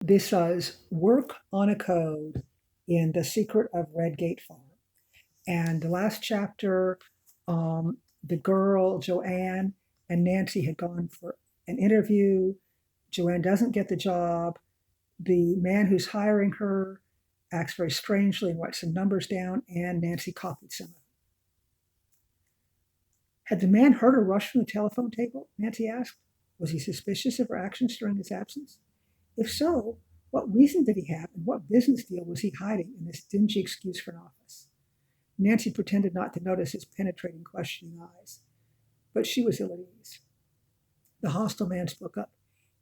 This was work on a code in The Secret of Redgate Farm. And the last chapter, the girl, Joanne, and Nancy had gone for an interview. Joanne doesn't get the job. The man who's hiring her acts very strangely and writes some numbers down, and Nancy copied some of them. Had the man heard her rush from the telephone table? Nancy asked. Was he suspicious of her actions during his absence? If so, what reason did he have, and what business deal was he hiding in this dingy excuse for an office? Nancy pretended not to notice his penetrating, questioning eyes, but she was ill at ease. The hostile man spoke up.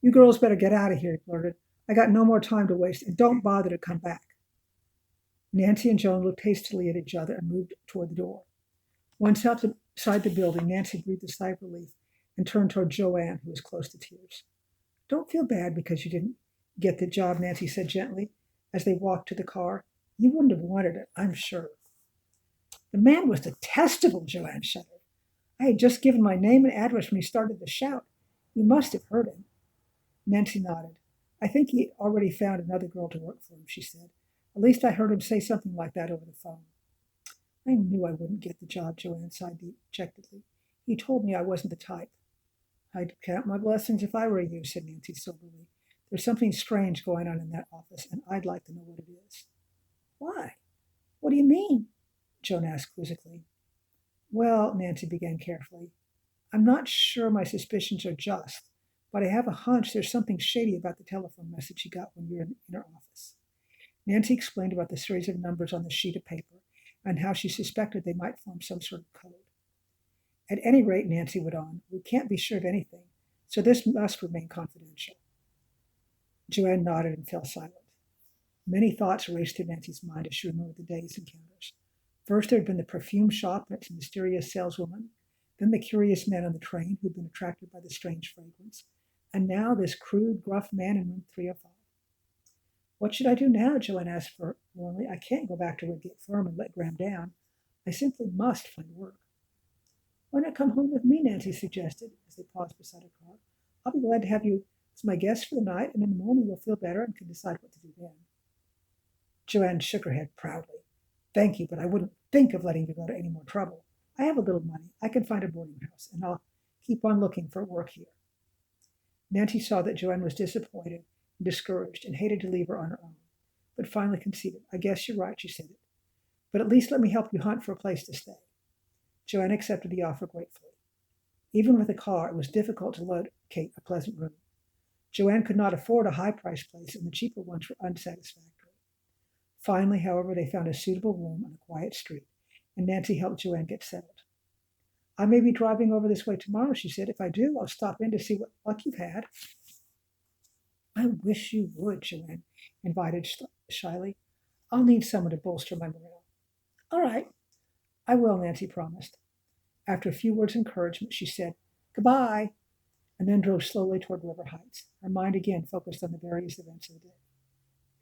You girls better get out of here, he blurted. I got no more time to waste, and don't bother to come back. Nancy and Joan looked hastily at each other and moved toward the door. Once outside the building, Nancy breathed a sigh of relief and turned toward Joanne, who was close to tears. Don't feel bad because you didn't get the job, Nancy said gently as they walked to the car. You wouldn't have wanted it, I'm sure. The man was detestable, Joanne shuddered. I had just given my name and address when he started to shout. You must have heard him. Nancy nodded. I think he already found another girl to work for him, she said. At least I heard him say something like that over the phone. I knew I wouldn't get the job, Joanne sighed dejectedly. He told me I wasn't the type. I'd count my blessings if I were you, said Nancy soberly. There's something strange going on in that office, and I'd like to know what it is. Why? What do you mean? Joan asked quizzically. Well, Nancy began carefully, I'm not sure my suspicions are just, but I have a hunch there's something shady about the telephone message you got when you were in her office. Nancy explained about the series of numbers on the sheet of paper and how she suspected they might form some sort of code. At any rate, Nancy went on, we can't be sure of anything, so this must remain confidential. Joanne nodded and fell silent. Many thoughts raced through Nancy's mind as she remembered the day's encounters. First, there had been the perfume shop and its mysterious saleswoman, then the curious man on the train who'd been attracted by the strange fragrance, and now this crude, gruff man in room 305. What should I do now? Joanne asked forlornly. I can't go back to Redgate Farm and let Graham down. I simply must find work. Why not come home with me? Nancy suggested as they paused beside a car. I'll be glad to have you as my guest for the night, and in the morning you'll feel better and can decide what to do then. Joanne shook her head proudly. Thank you, but I wouldn't think of letting you go to any more trouble. I have a little money. I can find a boarding house, and I'll keep on looking for work here. Nancy saw that Joanne was disappointed and discouraged and hated to leave her on her own, but finally conceded. I guess you're right, she said it. But at least let me help you hunt for a place to stay. Joanne accepted the offer gratefully. Even with a car, it was difficult to locate a pleasant room. Joanne could not afford a high-priced place, and the cheaper ones were unsatisfactory. Finally, however, they found a suitable room on a quiet street, and Nancy helped Joanne get settled. I may be driving over this way tomorrow, she said. If I do, I'll stop in to see what luck you've had. I wish you would, Joanne invited shyly. I'll need someone to bolster my morale. All right, I will, Nancy promised. After a few words of encouragement, she said, Goodbye, and then drove slowly toward River Heights, her mind again focused on the various events of the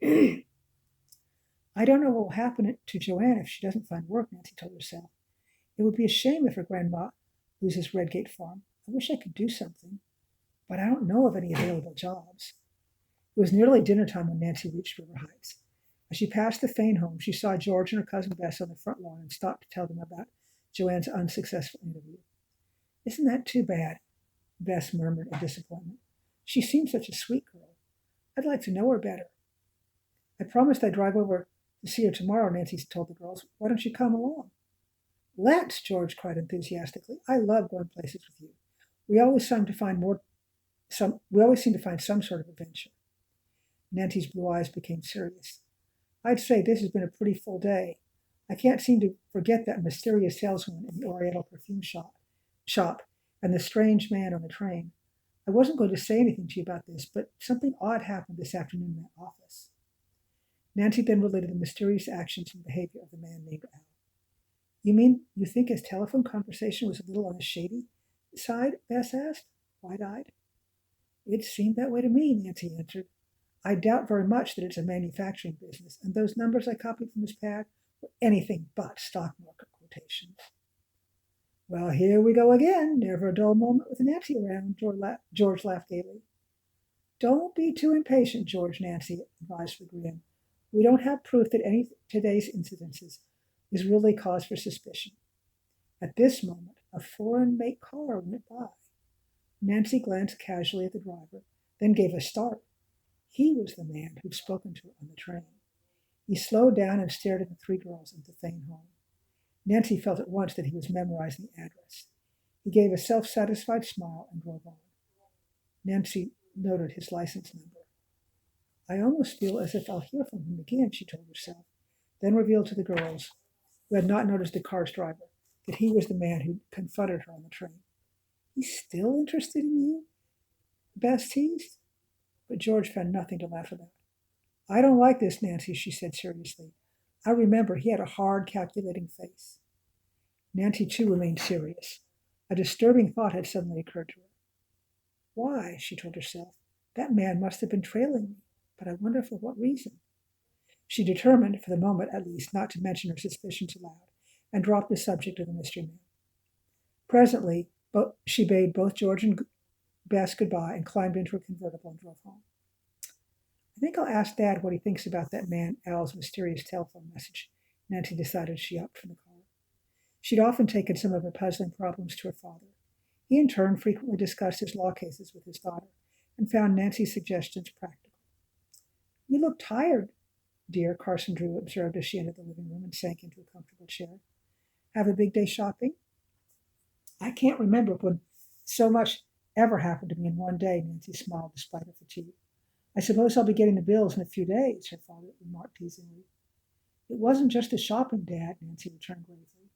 day. I don't know what will happen to Joanne if she doesn't find work, Nancy told herself. It would be a shame if her grandma loses Redgate Farm. I wish I could do something, but I don't know of any available jobs. It was nearly dinner time when Nancy reached River Heights. As she passed the Fain home, she saw George and her cousin Bess on the front lawn and stopped to tell them about Joanne's unsuccessful interview. Isn't that too bad? Bess murmured in disappointment. She seemed such a sweet girl. I'd like to know her better. I promised I'd drive over to see her tomorrow, Nancy told the girls. Why don't you come along? Let's, George cried enthusiastically. I love going places with you. We always seem to find some sort of adventure. Nancy's blue eyes became serious. I'd say this has been a pretty full day. I can't seem to forget that mysterious saleswoman in the Oriental perfume shop and the strange man on the train. I wasn't going to say anything to you about this, but something odd happened this afternoon in that office. Nancy then related the mysterious actions and behavior of the man named Al. You mean you think his telephone conversation was a little on the shady side? Bess asked, wide-eyed. It seemed that way to me, Nancy answered. I doubt very much that it's a manufacturing business, and those numbers I copied from his pad were anything but stock market quotations. Well, here we go again. Never a dull moment with Nancy around, George laughed gaily. Don't be too impatient, George, Nancy advised with a grin. We don't have proof that any of today's incidences is really cause for suspicion. At this moment, a foreign make car went by. Nancy glanced casually at the driver, then gave a start. He was the man who'd spoken to her on the train. He slowed down and stared at the three girls at the Thane home. Nancy felt at once that he was memorizing the address. He gave a self-satisfied smile and drove on. Nancy noted his license number. I almost feel as if I'll hear from him again, she told herself, then revealed to the girls, who had not noticed the car's driver, that he was the man who confronted her on the train. He's still interested in you? Bess teased. But George found nothing to laugh about. I don't like this, Nancy, she said seriously. I remember he had a hard, calculating face. Nancy, too, remained serious. A disturbing thought had suddenly occurred to her. Why, she told herself, that man must have been trailing me, but I wonder for what reason. She determined, for the moment at least, not to mention her suspicions aloud, and dropped the subject of the mystery man. Presently, she bade both George and Bess goodbye and climbed into her convertible and drove home. I think I'll ask Dad what he thinks about that man Al's mysterious telephone message, Nancy decided as she upped from the car. She'd often taken some of her puzzling problems to her father. He, in turn, frequently discussed his law cases with his daughter and found Nancy's suggestions practical. You look tired, dear, Carson Drew observed as she entered the living room and sank into a comfortable chair. Have a big day shopping? I can't remember when so much ever happened to me in one day, Nancy smiled despite her fatigue. I suppose I'll be getting the bills in a few days, her father remarked teasingly. It wasn't just the shopping, Dad, Nancy returned gravely.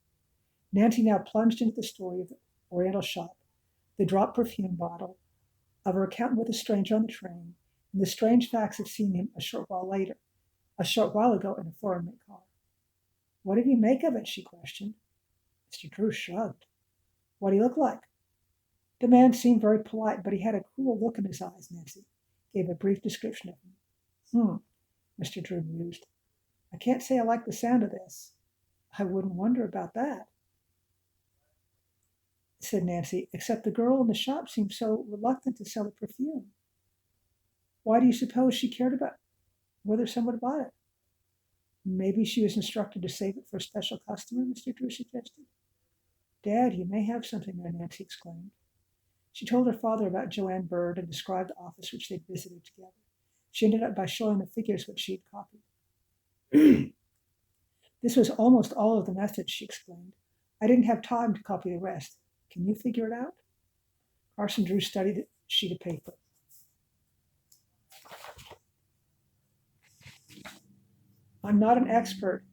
Nancy now plunged into the story of the Oriental shop, the dropped perfume bottle, of her encounter with a stranger on the train, and the strange facts of seeing him a short while ago in a foreign-made car. What did you make of it? She questioned. Mr. Drew shrugged. What did he look like? The man seemed very polite, but he had a cruel look in his eyes, Nancy gave a brief description of him. Mr. Drew mused. I can't say I like the sound of this. I wouldn't wonder about that, said Nancy, except the girl in the shop seemed so reluctant to sell the perfume. Why do you suppose she cared about whether someone bought it? Maybe she was instructed to save it for a special customer, Mr. Drew suggested. Dad, you may have something there, Nancy exclaimed. She told her father about Joanne Bird and described the office which they'd visited together. She ended up by showing the figures which she'd copied. This was almost all of the message, she explained. I didn't have time to copy the rest. Can you figure it out? Carson Drew studied the sheet of paper. I'm not an expert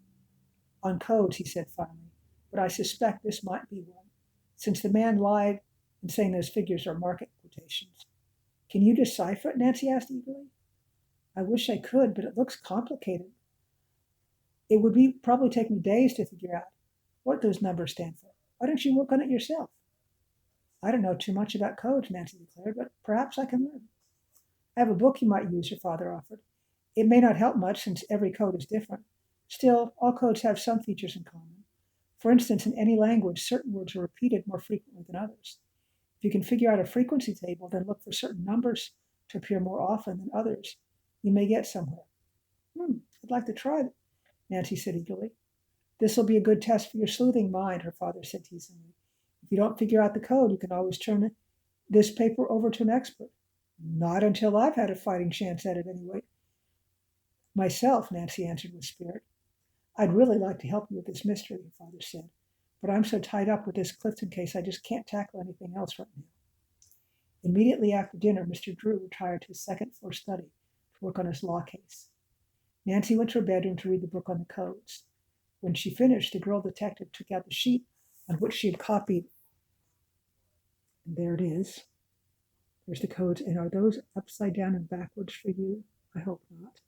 on codes, he said finally, but I suspect this might be one, since the man lied in saying those figures are market quotations. Can you decipher it? Nancy asked eagerly. I wish I could, but it looks complicated. It would probably take me days to figure out what those numbers stand for. Why don't you work on it yourself? I don't know too much about codes, Nancy declared, but perhaps I can learn. I have a book you might use, her father offered. It may not help much since every code is different. Still, all codes have some features in common. For instance, in any language, certain words are repeated more frequently than others. If you can figure out a frequency table, then look for certain numbers to appear more often than others. You may get somewhere. I'd like to try it, Nancy said eagerly. This will be a good test for your sleuthing mind, her father said teasingly. If you don't figure out the code, you can always turn this paper over to an expert. Not until I've had a fighting chance at it, anyway. Myself, Nancy answered with spirit. I'd really like to help you with this mystery, her father said, but I'm so tied up with this Clifton case I just can't tackle anything else right now. Immediately after dinner, Mr. Drew retired to his second-floor study to work on his law case. Nancy went to her bedroom to read the book on the codes. When she finished, the girl detective took out the sheet on which she had copied. And there it is. There's the codes. And are those upside down and backwards for you? I hope not.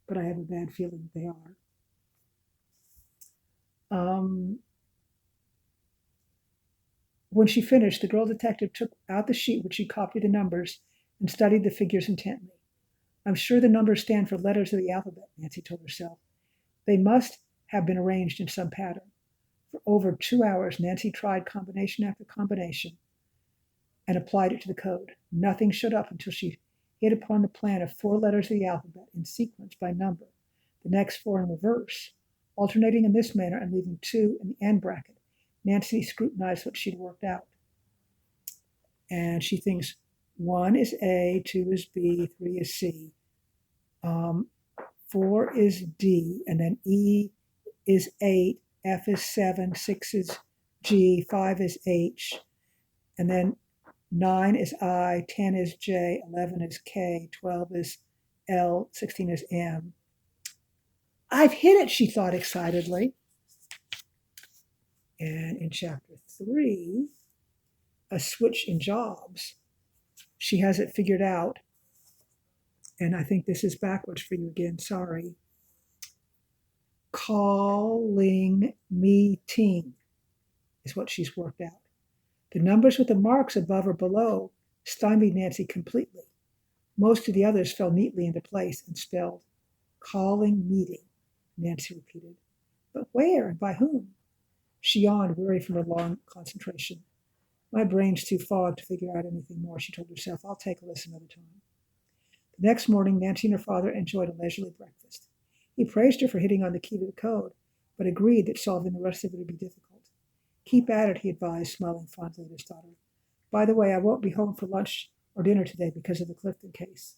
But I have a bad feeling they are. When she finished, the girl detective took out the sheet which she copied the numbers and studied the figures intently. I'm sure the numbers stand for letters of the alphabet, Nancy told herself. They must have been arranged in some pattern. For over 2 hours, Nancy tried combination after combination and applied it to the code. Nothing showed up until she He hit upon the plan of 4 letters of the alphabet in sequence by number, the next 4 in reverse, alternating in this manner and leaving 2 in the end bracket. Nancy scrutinized what she'd worked out. And she thinks 1 is A, 2 is B, 3 is C, 4 is D, and then E is 8, F is 7, 6 is G, 5 is H, and then 9 is I, 10 is J, 11 is K, 12 is L, 16 is M. I've hit it, she thought excitedly. And in chapter 3, a switch in jobs, she has it figured out. And I think this is backwards for you again, sorry. Calling meeting is what she's worked out. The numbers with the marks above or below stymied Nancy completely. Most of the others fell neatly into place and spelled calling meeting, Nancy repeated. But where and by whom? She yawned, weary from her long concentration. My brain's too fogged to figure out anything more, she told herself. I'll take a listen another time. The next morning, Nancy and her father enjoyed a leisurely breakfast. He praised her for hitting on the key to the code, but agreed that solving the rest of it would be difficult. Keep at it, he advised, smiling fondly at his daughter. By the way, I won't be home for lunch or dinner today because of the Clifton case.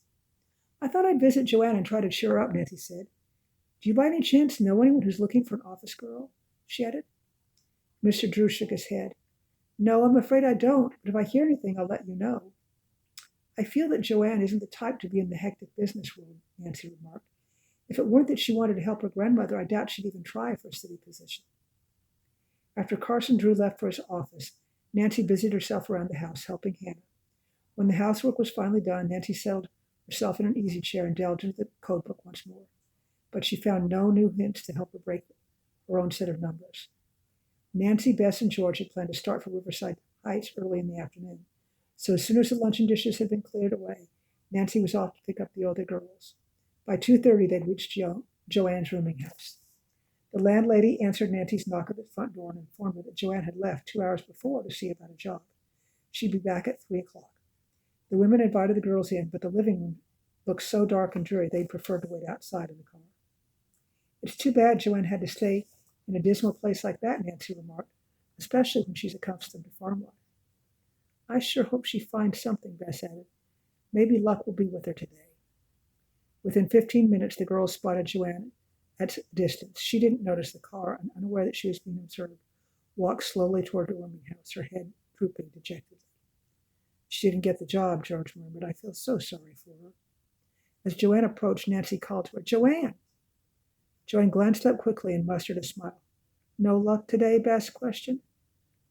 I thought I'd visit Joanne and try to cheer her up, Nancy said. Do you by any chance know anyone who's looking for an office girl? She added. Mr. Drew shook his head. No, I'm afraid I don't, but if I hear anything, I'll let you know. I feel that Joanne isn't the type to be in the hectic business world, Nancy remarked. If it weren't that she wanted to help her grandmother, I doubt she'd even try for a city position. After Carson Drew left for his office, Nancy busied herself around the house, helping Hannah. When the housework was finally done, Nancy settled herself in an easy chair and delved into the code book once more. But she found no new hints to help her break her own set of numbers. Nancy, Bess, and George had planned to start for Riverside Heights early in the afternoon. So as soon as the luncheon dishes had been cleared away, Nancy was off to pick up the older girls. By 2:30, they'd reached Joanne's rooming house. The landlady answered Nancy's knock at the front door and informed her that Joanne had left 2 hours before to see about a job. She'd be back at 3 o'clock. The women invited the girls in, but the living room looked so dark and dreary they'd preferred to wait outside in the car. It's too bad Joanne had to stay in a dismal place like that, Nancy remarked, especially when she's accustomed to farm life. I sure hope she finds something, Bess added. Maybe luck will be with her today. Within 15 minutes, the girls spotted Joanne at a distance. She didn't notice the car and, unaware that she was being observed, walked slowly toward the rooming house, her head drooping dejectedly. She didn't get the job, George murmured. I feel so sorry for her. As Joanne approached, Nancy called to her, Joanne! Joanne glanced up quickly and mustered a smile. No luck today, Bess questioned.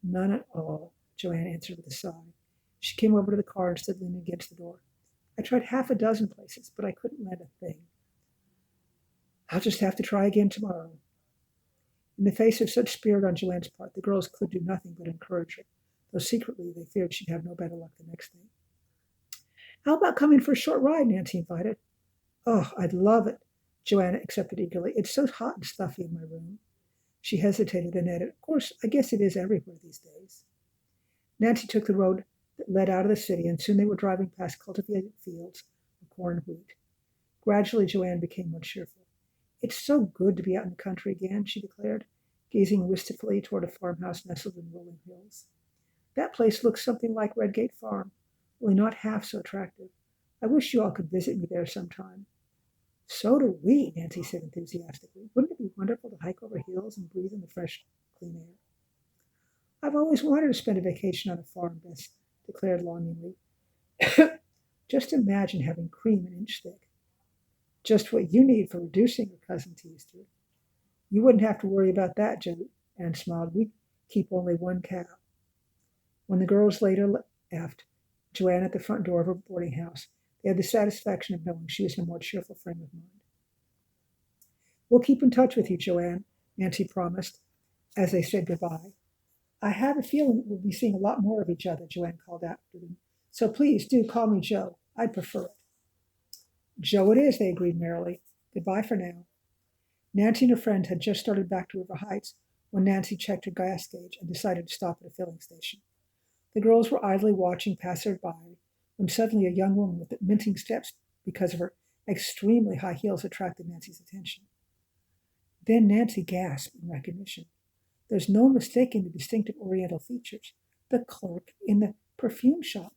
None at all, Joanne answered with a sigh. She came over to the car and stood leaning against the door. I tried half a dozen places, but I couldn't land a thing. I'll just have to try again tomorrow. In the face of such spirit on Joanne's part, the girls could do nothing but encourage her, though secretly they feared she'd have no better luck the next day. How about coming for a short ride, Nancy invited. Oh, I'd love it, Joanne accepted eagerly. It's so hot and stuffy in my room. She hesitated, then added, Of course, I guess it is everywhere these days. Nancy took the road that led out of the city, and soon they were driving past cultivated fields of corn and wheat. Gradually, Joanne became more cheerful. It's so good to be out in the country again, she declared, gazing wistfully toward a farmhouse nestled in rolling hills. That place looks something like Redgate Farm, only not half so attractive. I wish you all could visit me there sometime. So do we, Nancy said enthusiastically. Wouldn't it be wonderful to hike over hills and breathe in the fresh, clean air? I've always wanted to spend a vacation on a farm, Bess declared longingly. Just imagine having cream an inch thick. Just what you need for reducing, her cousin teased her. You wouldn't have to worry about that, Joanne smiled. We keep only one cow. When the girls later left Joanne at the front door of her boarding house, they had the satisfaction of knowing she was in a more cheerful frame of mind. We'll keep in touch with you, Joanne, Nancy promised, as they said goodbye. I have a feeling that we'll be seeing a lot more of each other, Joanne called after them. So please do call me Joe. I'd prefer it. Joe it is, they agreed merrily. Goodbye for now. Nancy and her friend had just started back to River Heights when Nancy checked her gas gauge and decided to stop at a filling station. The girls were idly watching passers-by when suddenly a young woman with mincing steps because of her extremely high heels attracted Nancy's attention. Then Nancy gasped in recognition. There's no mistaking the distinctive Oriental features. The clerk in the perfume shop.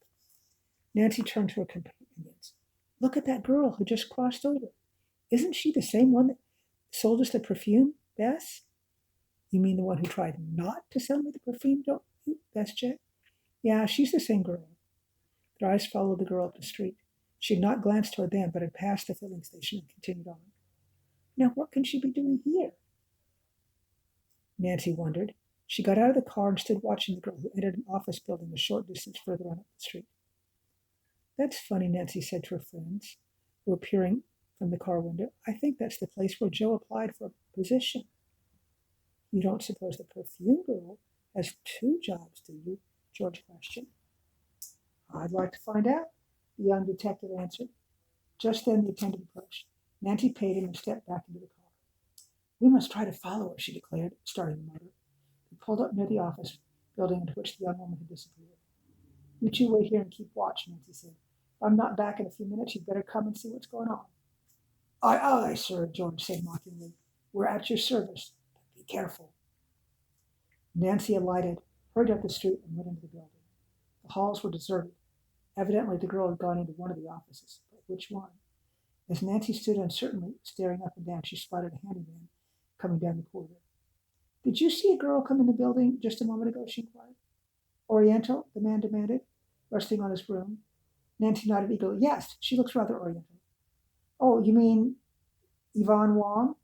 Nancy turned to her companions. Look at that girl who just crossed over. Isn't she the same one that sold us the perfume, Bess? You mean the one who tried not to sell me the perfume, don't you, Bess checked. Yeah, she's the same girl. Their eyes followed the girl up the street. She had not glanced toward them, but had passed the filling station and continued on. Now, what can she be doing here? Nancy wondered. She got out of the car and stood watching the girl who entered an office building a short distance further on up the street. That's funny, Nancy said to her friends, who were peering from the car window. I think that's the place where Joe applied for a position. You don't suppose the perfume girl has two jobs, do you? George questioned. I'd like to find out, the young detective answered. Just then the attendant approached. Nancy paid him and stepped back into the car. We must try to follow her, she declared, starting the motor. They pulled up near the office building into which the young woman had disappeared. You two wait here and keep watch, Nancy said. If I'm not back in a few minutes, you'd better come and see what's going on. Aye, aye, sir, George said mockingly. We're at your service. But be careful. Nancy alighted, hurried up the street, and went into the building. The halls were deserted. Evidently, the girl had gone into one of the offices, but which one? As Nancy stood uncertainly staring up and down, she spotted a handyman coming down the corridor. Did you see a girl come in the building just a moment ago? She inquired. Oriental? The man demanded, resting on his broom. Nancy nodded eagerly. Yes, she looks rather Oriental. Oh, you mean Yvonne Wong?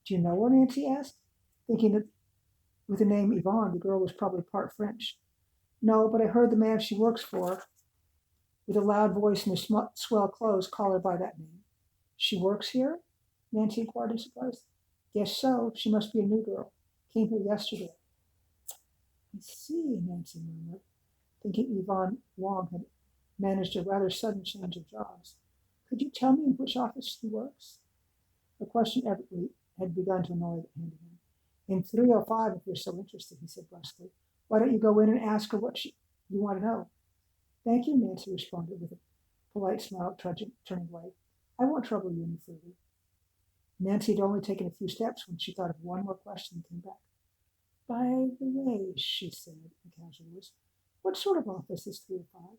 Do you know her? Nancy asked, thinking that with the name Yvonne, the girl was probably part French. No, but I heard the man she works for, with a loud voice and a swell clothes, call her by that name. She works here? Nancy inquired in surprise. Guess so. She must be a new girl. Came here yesterday. I see, Nancy murmured, thinking Yvonne Wong had managed a rather sudden change of jobs. Could you tell me in which office she works? The question evidently had begun to annoy the handyman. In 305, if you're so interested, he said brusquely. Why don't you go in and ask her what you want to know? Thank you, Nancy responded with a polite smile, turning away. I won't trouble you any further. Nancy had only taken a few steps when she thought of one more question and came back. By the way, she said in a casual voice, what sort of office is 305?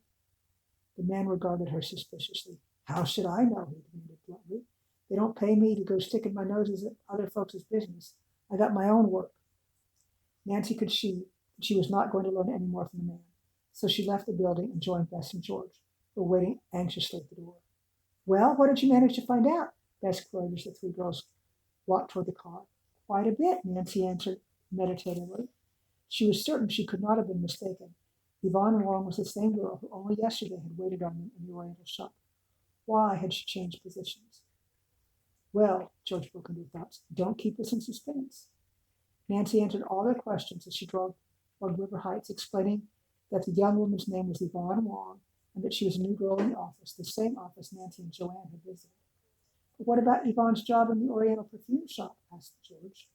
The man regarded her suspiciously. How should I know? He demanded bluntly. They don't pay me to go sticking my noses at other folks' business. I got my own work. Nancy could see that she was not going to learn any more from the man, so she left the building and joined Bess and George, who were waiting anxiously at the door. Well, what did you manage to find out? Bess queried as the three girls walked toward the car. Quite a bit, Nancy answered meditatively. She was certain she could not have been mistaken. Yvonne Wong was the same girl who only yesterday had waited on them in the Oriental shop. Why had she changed positions? Well, George broke into thoughts, don't keep us in suspense. Nancy answered all their questions as she drove on River Heights, explaining that the young woman's name was Yvonne Wong and that she was a new girl in the office, the same office Nancy and Joanne had visited. But what about Yvonne's job in the Oriental perfume shop? Asked George.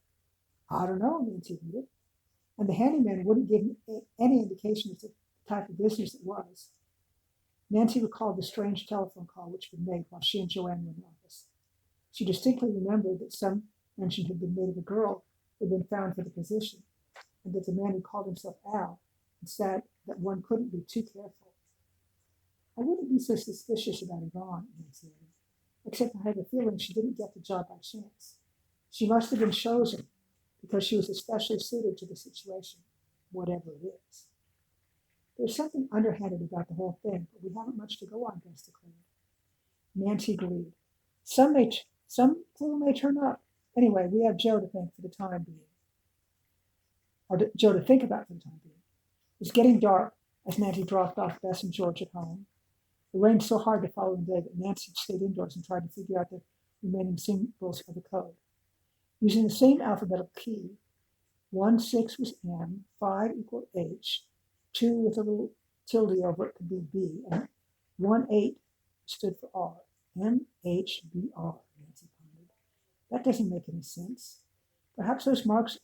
I don't know, Nancy admitted. And the handyman wouldn't give any indication as to the type of business it was. Nancy recalled the strange telephone call which had been made while she and Joanne were in the office. She distinctly remembered that some mention had been made of a girl who had been found for the position, and that the man who called himself Al had said that one couldn't be too careful. I wouldn't be so suspicious about Yvonne, Nancy added, except I have a feeling she didn't get the job by chance. She must have been chosen because she was especially suited to the situation, whatever it is. There's something underhanded about the whole thing, but we haven't much to go on, Bess declared. Nancy agreed. Some clue may turn up. Anyway, we have Joe to thank for the time being. Joe to think about for the time being. It was getting dark as Nancy dropped off Bess and George at home. It rained so hard the following day that Nancy stayed indoors and tried to figure out the remaining symbols of the code. Using the same alphabetical key, 1, 6 was M, 5 equaled H, 2 with a little tilde over it could be B, and 1, 8 stood for R. M-H-B-R, Nancy pondered. That doesn't make any sense. Perhaps those marks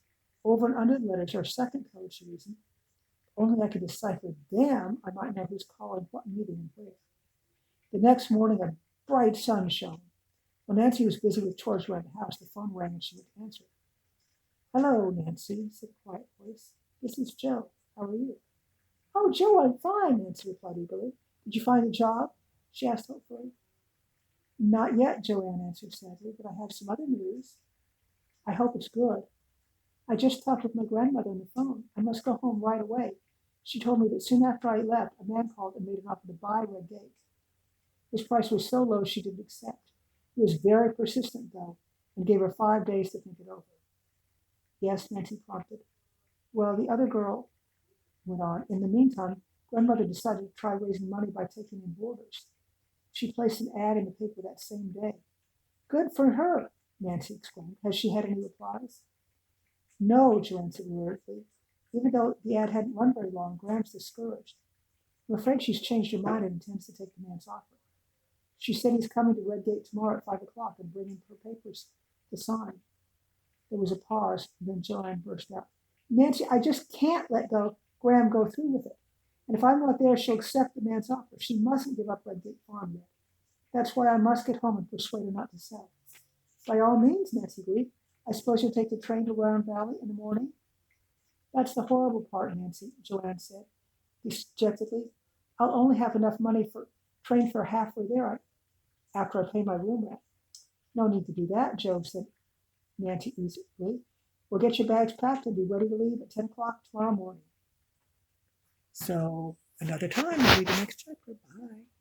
over and under the letters are a second code, she reasoned. If only I could decipher them, I might know who's calling what meeting and where. The next morning, a bright sun shone. When Nancy was busy with chores around the house, the phone rang and she went to answer. Hello, Nancy, said a quiet voice. This is Joe. How are you? Oh, Joe, I'm fine, Nancy replied eagerly. Did you find a job? She asked hopefully. Not yet, Joanne answered sadly, but I have some other news. I hope it's good. I just talked with my grandmother on the phone. I must go home right away. She told me that soon after I left, a man called and made an offer to buy Red Gate. His price was so low she didn't accept. He was very persistent, though, and gave her 5 days to think it over. Yes, Nancy prompted. Well, the other girl went on. In the meantime, grandmother decided to try raising money by taking in boarders. She placed an ad in the paper that same day. Good for her, Nancy exclaimed. Has she had any replies? No, Joanne said wearily. Even though the ad hadn't run very long, Graham's discouraged. I'm afraid she's changed her mind and intends to take the man's offer. She said he's coming to Redgate tomorrow at 5 o'clock and bringing her papers to sign. There was a pause, and then Joanne burst out. Nancy, I just can't let Graham go through with it. And if I'm not there, she'll accept the man's offer. She mustn't give up Redgate Farm yet. That's why I must get home and persuade her not to sell. By all means, Nancy agreed. I suppose you'll take the train to Round Valley in the morning? That's the horrible part, Nancy, Joanne said dejectedly. I'll only have enough money for train fare halfway there after I pay my room rent. No need to do that, Joe said Nancy easily. We'll get your bags packed and be ready to leave at 10 o'clock tomorrow morning. So another time, I'll read the next chapter. Bye.